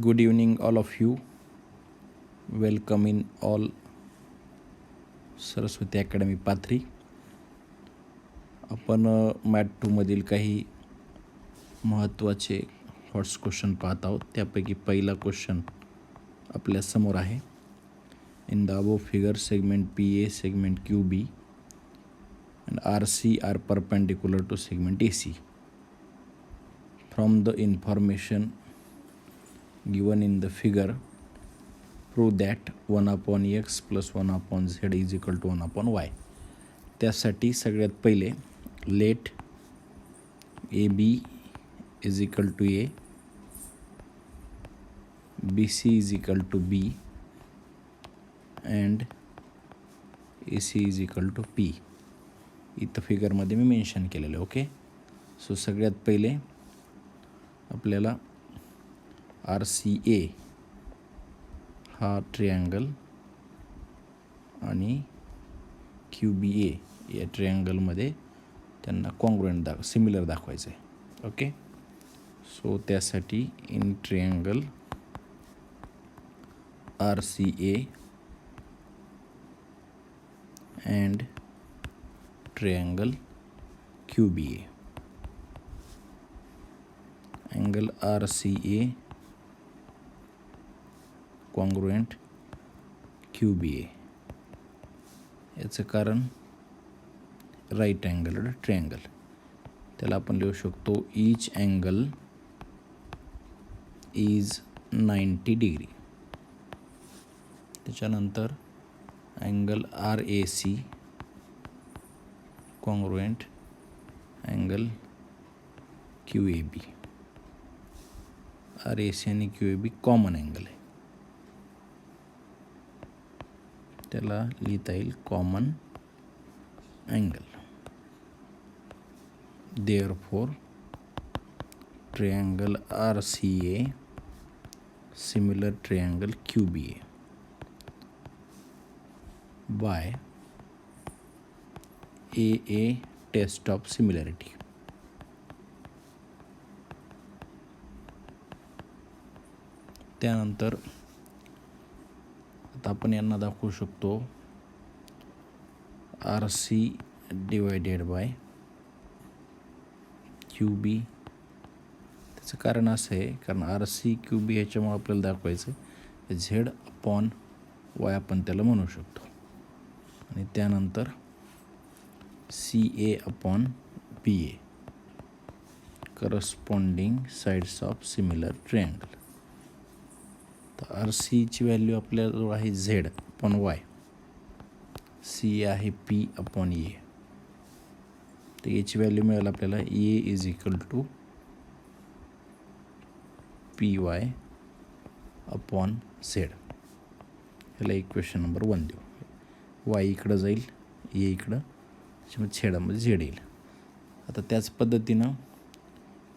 Good evening, all of you. Welcome in all Saraswati academy Pathri. आपण math 2मधील काही महत्त्वाचे hots question पाहत आहोत. त्यापैकी पहिला क्वेश्चन आपल्या समोर आहे. In the above figure segment PA, segment QB and RC are perpendicular to segment AC. From the information given in the figure, prove that 1/x plus 1/z is equal to 1/y. त्यासाठी सगळ्यात पहिले late AB is equal to A, BC is equal to B and AC is equal to P. इथं फिगरमध्ये मी mention केलेलं आहे. Okay, so सगळ्यात पहिले आपल्याला RCA हा ट्रिॲंगल आणि QBA या ट्रिॲंगलमध्ये त्यांना कॉन्ग्रुएंट सिमिलर दाखवायचं आहे. ओके, सो त्यासाठी in triangle RCA and triangle QBA, angle RCA congruent QBA. याचं कारण राईट अँगल ट्रिॲंगल, त्याला आपण लिहू शकतो ईच अँगल इज 90 डिग्री. त्याच्यानंतर angle RAC congruent angle QAB. RAC आणि QAB कॉमन अँगल आहे, त्याला लिहिता येईल common angle. Therefore triangle RCA similar triangle QBA by AA test of similarity. त्यानंतर आता आपण यांना दाखवू शकतो RC डिवायडेड बाय QB. त्याचं कारण असं आहे, कारण RC QB ह्याच्यामुळे आपल्याला दाखवायचं आहे Z/Y आपण त्याला म्हणू शकतो. आणि त्यानंतर CA/BA corresponding sides of similar triangle. तर RCची व्हॅल्यू आपल्याजवळ आहे Z/Y, C आहे P/A. तर याची व्हॅल्यू मिळेल आपल्याला A is equal to PY/Z. ह्याला इक्वेशन नंबर 1 देऊ. Y इकडं जाईल, A इकडं, त्याच्यामुळे छेडामध्ये Z येईल. आता त्याच पद्धतीनं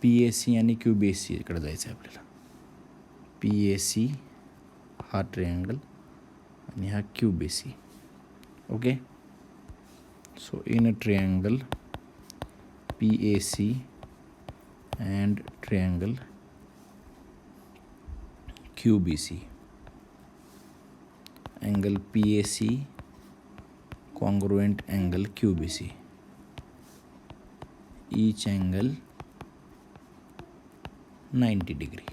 PAC आणि QBC इकडं जायचं आहे आपल्याला. PAC हा ट्रिॲंगल आणि हा QBC. Okay, so in a triangle PAC and triangle QBC, angle PAC congruent angle QBC, each angle 90 degree.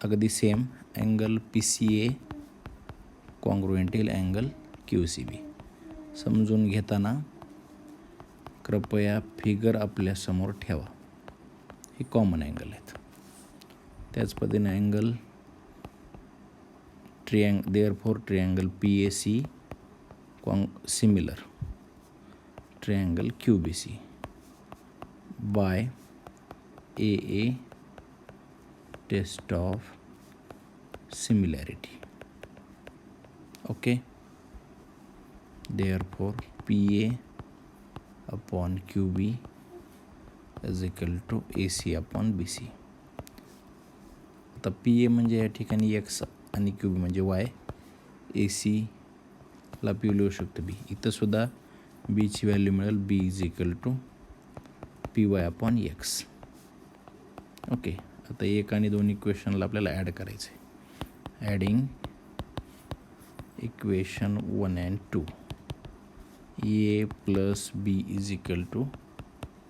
अगदी सेम अँगल PCA कॉन्ग्रुएंट येईल अँगल QCB. समजून घेताना कृपया फिगर आपल्यासमोर ठेवा, हे कॉमन अँगल आहेत. त्याच पद्धतीने angle therefore triangle PAC similar triangle QBC by AA test of similarity. Okay, therefore PA/QB is equal to AC/BC. आता PA म्हणजे या ठिकाणी X आणि QB म्हणजे Y, ACला P लिहू शकतो B. इथं सुद्धा Bची व्हॅल्यू मिळेल B is equal to PY/X. Okay, आता 1 आणि 2 इक्वेशनला आपल्याला ॲड करायचं आहे. Adding equation 1 and 2. A plus B is equal to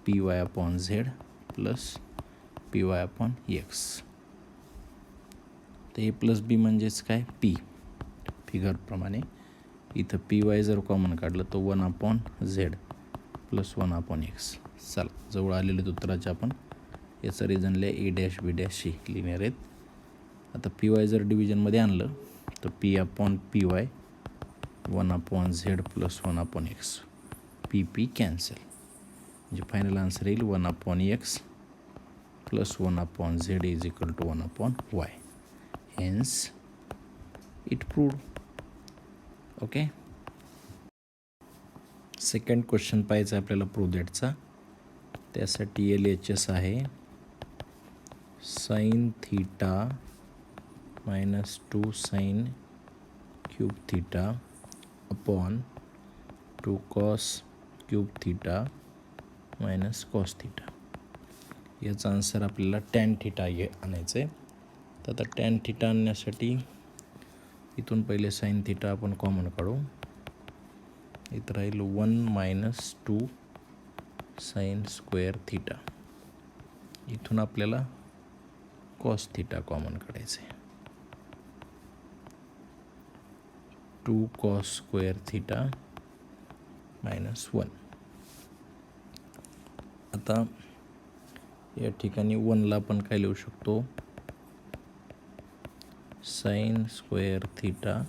P Y upon Z plus P Y upon X. तर ए प्लस बी म्हणजेच काय, पी. फिगरप्रमाणे इथं पी वाय जर कॉमन काढलं तर 1 upon Z plus 1 upon X. चला, जवळ आलेले उत्तराचे आपण याचं रिझनले A dash B dash C linear आहेत. आता पी वाय जर डिव्हिजनमध्ये आणलं तर पी upon P Y 1 upon Z plus 1 upon X. P P cancel, म्हणजे फायनल आन्सर येईल 1 upon X plus 1 upon Z is equal to 1 upon Y. Hence it proved. Okay. Second question पाहायचा आपल्याला prove दॅटचा. त्यासाठी LHS आहे sine theta minus 2 sine cube theta upon 2 cos cube theta minus cos theta. याचा answer आपल्याला tan theta आणायचं आहे. तर आता टॅन थीटा आणण्यासाठी इथून पहिले साइन थीटा आपण कॉमन काढू. इथं राहील 1 मायनस 2 साइन स्क्वेअर थीटा. इथून आपल्याला कॉस थीटा कॉमन काढायचं आहे. 2 कॉस स्क्वेअर थीटा मायनस 1. आता या ठिकाणी 1ला आपण काय लिहू शकतो, sine square theta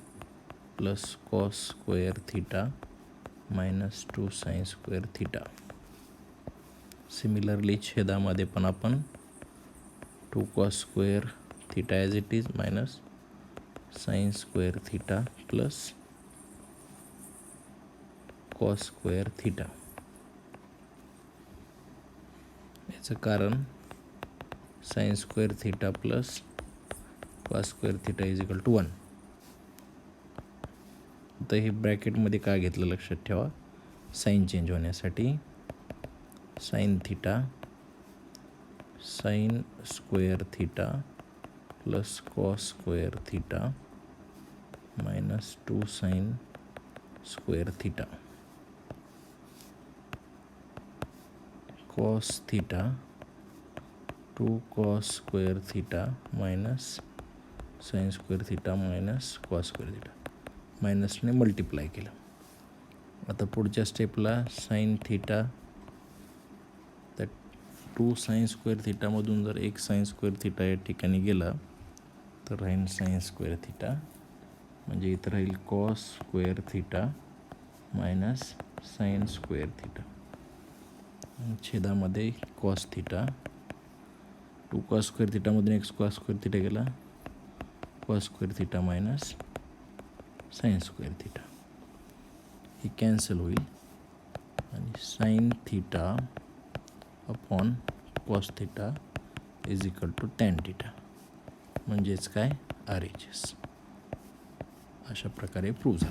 plus cos square theta minus 2 sine square theta. Similarly छेदामध्ये पण आपण 2 cos square theta as it is minus sine square theta plus cos square theta. याचं कारण sine square theta plus cos square theta is equal to 1. तर हे ब्रॅकेटमध्ये का घेतलं लक्षात ठेवा, साइन चेंज होण्यासाठी. Sine theta sine square theta plus cos square theta minus 2 sine square theta. Cos theta 2 cos square theta minus sine square theta minus cos square theta. मायनसने multiply केलं. आता पुढच्या स्टेपला साइन थीटा, तर 2 sine square थीटामधून जर 1 sign square theta या ठिकाणी गेला तर राहील साइन स्क्वेअर थीटा, म्हणजे इथं राहील cos square theta minus sine square theta. छेदामध्ये कॉस थीटा, 2 कॉस स्क्वेअर थीटामधून 1 कॉस स्क्वेअर थीटा गेला, cos square theta minus sine square theta. हे कॅन्सल होईल आणि sine theta upon cos theta is equal to tan theta, म्हणजेच काय, RHS. अशा प्रकारे प्रूव्ह झालं.